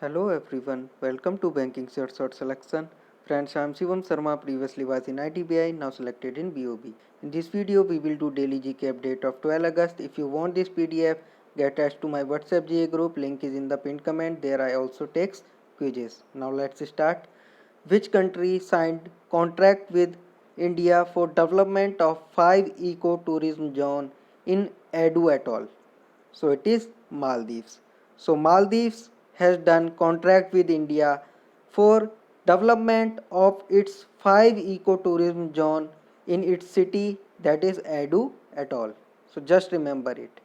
Hello everyone, welcome to Banking Short Selection. Friends, I am Shivam Sharma, previously was in ITBI, now selected in BOB. In this video, we will do daily GK update of 12 August. If you want this PDF, get attached to my WhatsApp GA group, link is in the pinned comment. There I also take quizzes. Now let's start. Which country signed contract with India for development of 5 eco-tourism zone in Edu Atoll? So it is Maldives. So Maldives has done contract with India for development of its 5 ecotourism zone in its city, that is Edu Atoll. So just remember it.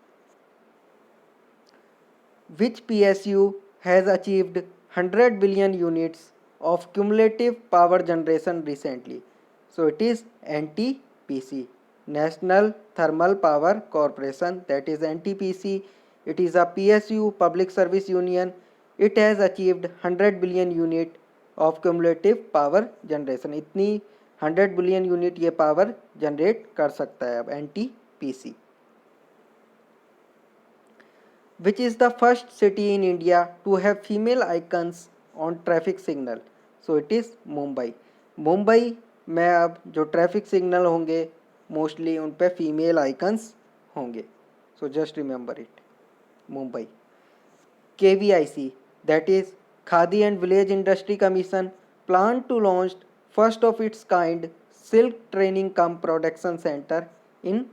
Which PSU has achieved 100 billion units of cumulative power generation recently? So it is NTPC, National Thermal Power Corporation, that is NTPC. It is a PSU, Public Service Union. It has achieved 100 billion unit of cumulative power generation. इतनी 100 billion unit ये power generate कर सकता है अब NTPC. Which is the first city in India to have female icons on traffic signal? So it is Mumbai. Mumbai में अब जो traffic signal होंगे मोस्टली उन पे फीमेल आइकन्स होंगे. सो just remember it. Mumbai. KVIC, that is Khadi and Village Industry Commission, planned to launch first of its kind silk training cum production center in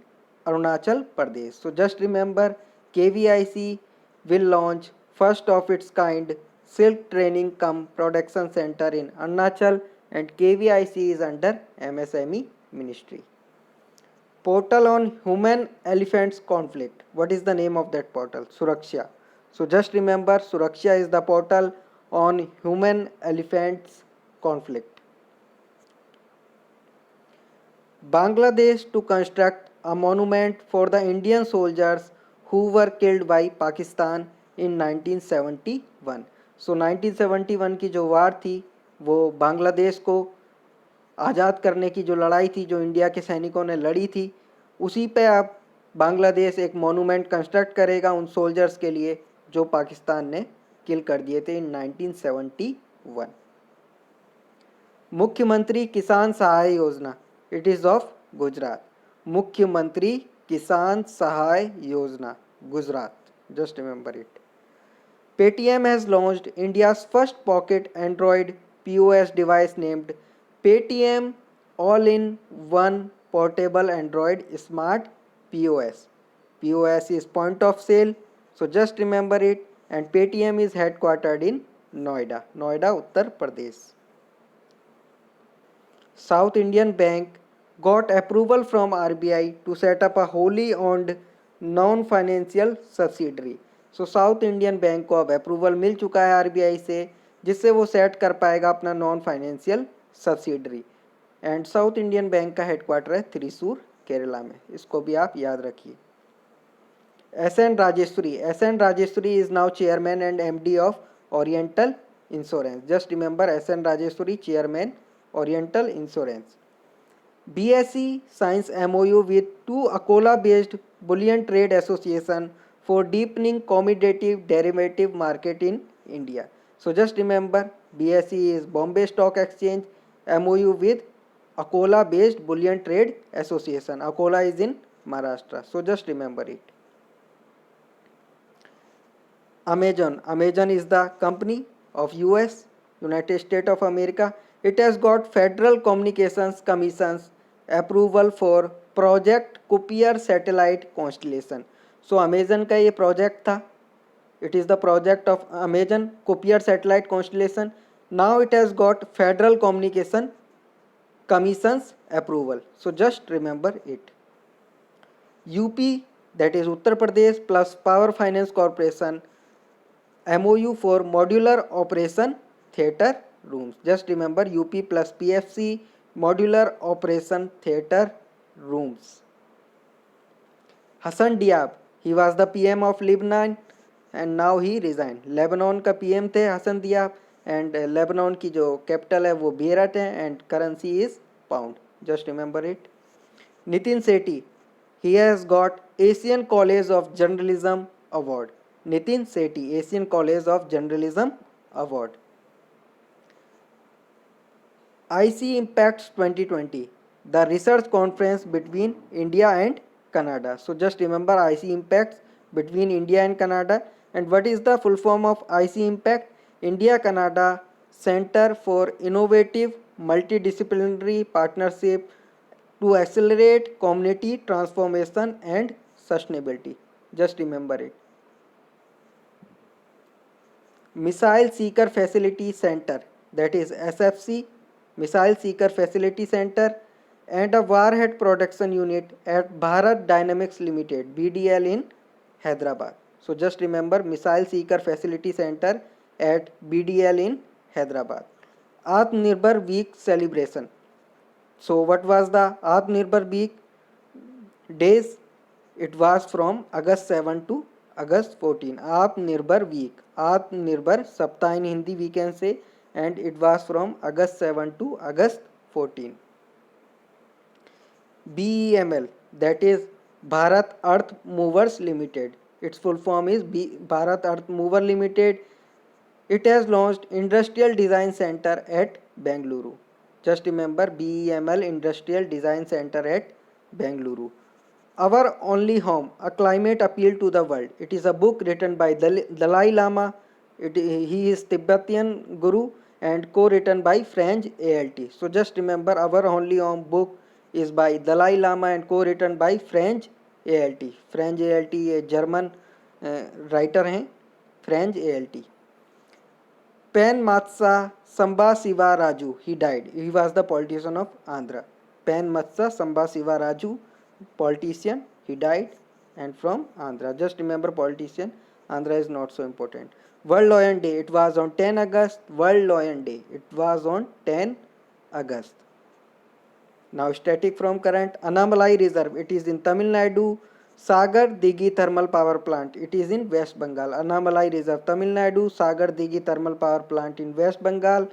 Arunachal Pradesh. So just remember, KVIC will launch first of its kind silk training cum production center in Arunachal, and KVIC is under MSME ministry. Portal on human elephants conflict. What is the name of that portal? Suraksha. So just remember, Suraksha is the portal on human elephants conflict. Bangladesh to construct a monument for the Indian soldiers who were killed by Pakistan in 1971. So 1971 की जो वार थी वो बांग्लादेश को आज़ाद करने की जो लड़ाई थी जो इंडिया के सैनिकों ने लड़ी थी, उसी पे अब बांग्लादेश एक मोनूमेंट कंस्ट्रक्ट करेगा उन सोल्जर्स के लिए जो पाकिस्तान ने किल कर दिए थे इन 1971. मुख्यमंत्री किसान सहाय योजना, इट इज़ ऑफ गुजरात. मुख्यमंत्री किसान सहाय योजना, Gujarat. Just remember it. Paytm has launched India's first pocket Android POS device named Paytm All-in-One Portable Android Smart POS. POS is point of sale, so just remember it. And Paytm is headquartered in Noida, Uttar Pradesh. South Indian Bank got approval from RBI to set up a wholly owned non-financial subsidiary. So south Indian bank को अब approval मिल चुका है RBI से, जिससे वो set कर पाएगा अपना non financial subsidiary. And south Indian bank का हेडक्वार्टर है त्रिशूर, केरला में. इसको भी आप याद रखिए. SN Rajeshwari is now chairman and MD of oriental insurance. Just remember, SN Rajeshwari chairman oriental insurance. BSE signs MOU with two Akola based bullion trade association for deepening commodity derivative market in India. So just remember, BSE is Bombay Stock Exchange, MOU with Akola based bullion trade association. Akola is in Maharashtra. So just remember it. Amazon is the company of US, United States of America. It has got Federal Communications Commission's approval for Project Kuiper Satellite Constellation. So Amazon का ये project था. It is the project of Amazon Kuiper satellite constellation. Now it has got federal communication commissions approval. So just remember it. UP, that is Uttar Pradesh, plus power finance corporation MOU for modular operation theatre rooms. Just remember, UP plus PFC modular operation theatre rooms. Hassan Diab, he was the PM of Lebanon and now he resigned. Lebanon का PM थे Hasan दियाब, and Lebanon की जो capital है वो बेरट है, and currency is pound. Just remember it. Nitin Sethi, he has got Asian College of Journalism Award. Nitin Sethi, Asian college of journalism award. IC Impacts 2020, the research conference between India and Canada. So just remember IC Impacts between India and Canada. And what is the full form of IC Impact? India Canada Center for Innovative Multidisciplinary Partnership to accelerate community transformation and sustainability. Just remember it. Missile Seeker Facility Center, that is SFC, Missile Seeker Facility Center, and a Warhead Production Unit at Bharat Dynamics Limited BDL in Hyderabad. So just remember Missile Seeker Facility Center at BDL in Hyderabad. Atmanirbhar Week celebration. So what was the Atmanirbhar Week days? It was from August 7 to August 14. Atmanirbhar Week. Atmanirbhar Saptah in Hindi we can say, and it was from August 7 to August 14. BEML, that is Bharat Earth Movers Limited. Its full form is Bharat Earth Mover Limited. It has launched Industrial Design Center at Bengaluru. Just remember BEML Industrial Design Center at Bengaluru. Our Only Home, a climate appeal to the world. It is a book written by Dalai Lama. He is Tibetan Guru and co-written by French ALT. So just remember Our Only Home book is by Dalai Lama and co-written by French ALT. French ALT a German writer हैं, French ALT. Pen Matsa Samba Siva Raju, he died. He was the politician of Andhra. Pen Matsa Samba Siva Raju, politician, he died, and from Andhra. Just remember politician, Andhra is not so important. World Lion Day, it was on 10 August. World Lion Day, it was on 10 August. Now static from current, Annamalai Reserve, it is in Tamil Nadu. Sagar Digi Thermal Power Plant, it is in West Bengal. Annamalai Reserve, Tamil Nadu. Sagar Digi Thermal Power Plant in West Bengal.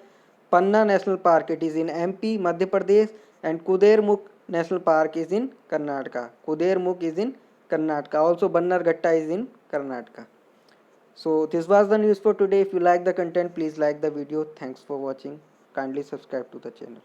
Panna National Park, it is in MP, Madhya Pradesh. And Kudermukh National Park is in Karnataka. Kudermukh is in Karnataka. Also Bannerghatta is in Karnataka. So this was the news for today. If you like the content, please like the video. Thanks for watching. Kindly subscribe to the channel.